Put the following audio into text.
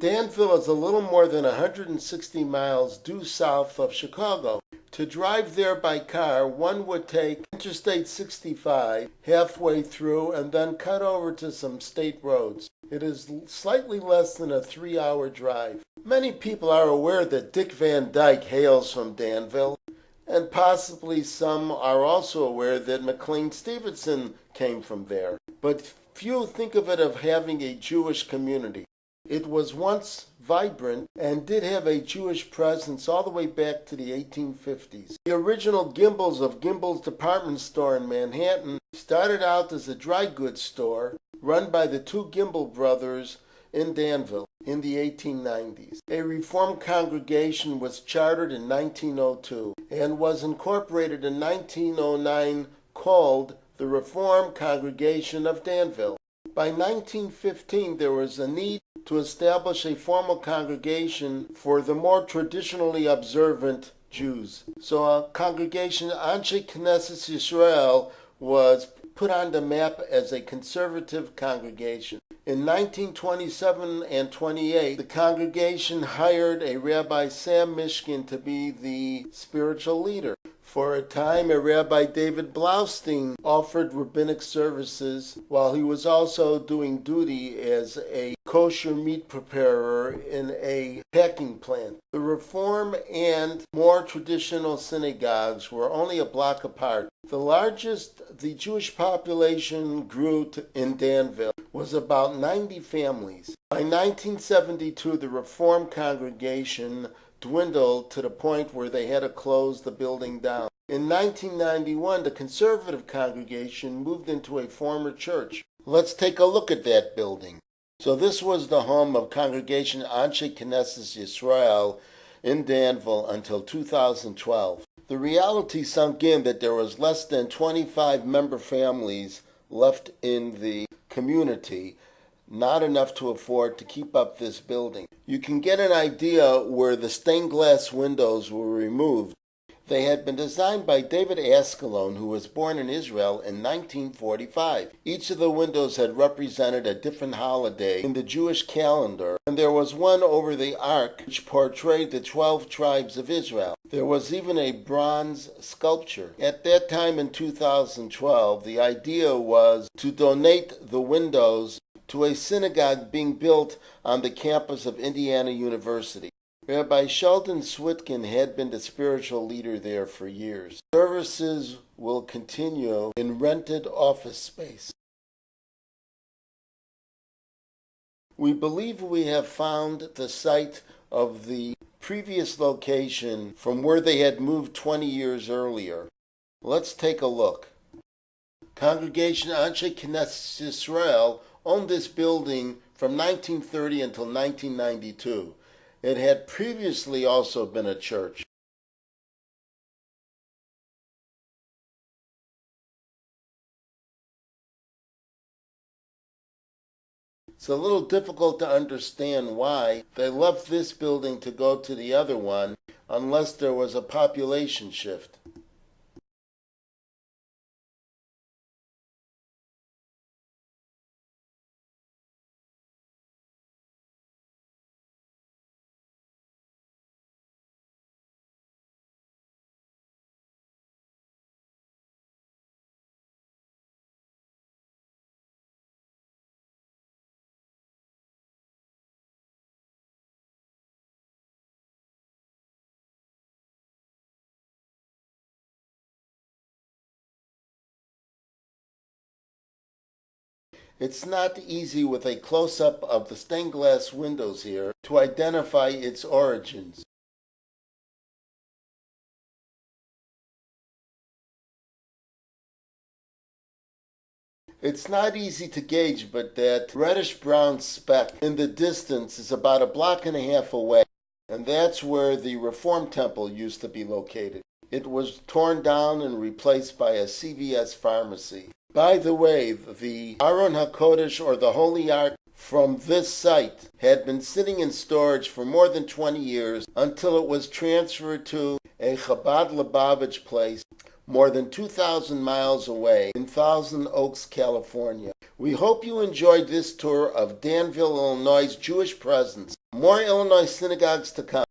Danville is a little more than 160 miles due south of Chicago. To drive there by car, one would take Interstate 65 halfway through and then cut over to some state roads. It is slightly less than a 3-hour drive. Many people are aware that Dick Van Dyke hails from Danville, and possibly some are also aware that McLean Stevenson came from there. But few think of it as having a Jewish community. It was once vibrant and did have a Jewish presence all the way back to the 1850s. The original Gimbel's of Gimbel's department store in Manhattan started out as a dry goods store run by the two Gimbel brothers in Danville in the 1890s. A Reformed congregation was chartered in 1902 and was incorporated in 1909 called the Reformed Congregation of Danville. By 1915, there was a need to establish a formal congregation for the more traditionally observant Jews. So a congregation, Anshe Knesset Yisrael, was put on the map as a conservative congregation. In 1927 and 28, the congregation hired a Rabbi Sam Mishkin to be the spiritual leader. For a time, a Rabbi David Blaustein offered rabbinic services while he was also doing duty as a kosher meat preparer in a packing plant. The Reform and more traditional synagogues were only a block apart. The largest the Jewish population grew in Danville was about 90 families. By 1972, the Reform congregation dwindled to the point where they had to close the building down. In 1991, the conservative congregation moved into a former church. Let's take a look at that building. So this was the home of Congregation Anshe Knesset Yisrael in Danville until 2012. The reality sunk in that there was less than 25 member families left in the community, not enough to afford to keep up this building. You can get an idea where the stained glass windows were removed. They had been designed by David Ascalon, who was born in Israel in 1945. Each of the windows had represented a different holiday in the Jewish calendar, and there was one over the ark which portrayed the 12 tribes of Israel. There was even a bronze sculpture. At that time in 2012, the idea was to donate the windows to a synagogue being built on the campus of Indiana University. Rabbi Sheldon Switkin had been the spiritual leader there for years. Services will continue in rented office space. We believe we have found the site of the previous location from where they had moved 20 years earlier. Let's take a look. Congregation Anshe Knesset Yisrael owned this building from 1930 until 1992. It had previously also been a church. It's a little difficult to understand why they left this building to go to the other one unless there was a population shift. It's not easy with a close-up of the stained glass windows here to identify its origins. It's not easy to gauge, but that reddish-brown speck in the distance is about a block and a half away, and that's where the Reform Temple used to be located. It was torn down and replaced by a CVS pharmacy. By the way, the Aron HaKodesh, or the Holy Ark, from this site had been sitting in storage for more than 20 years until it was transferred to a Chabad Lubavitch place more than 2,000 miles away in Thousand Oaks, California. We hope you enjoyed this tour of Danville, Illinois' Jewish presence. More Illinois synagogues to come.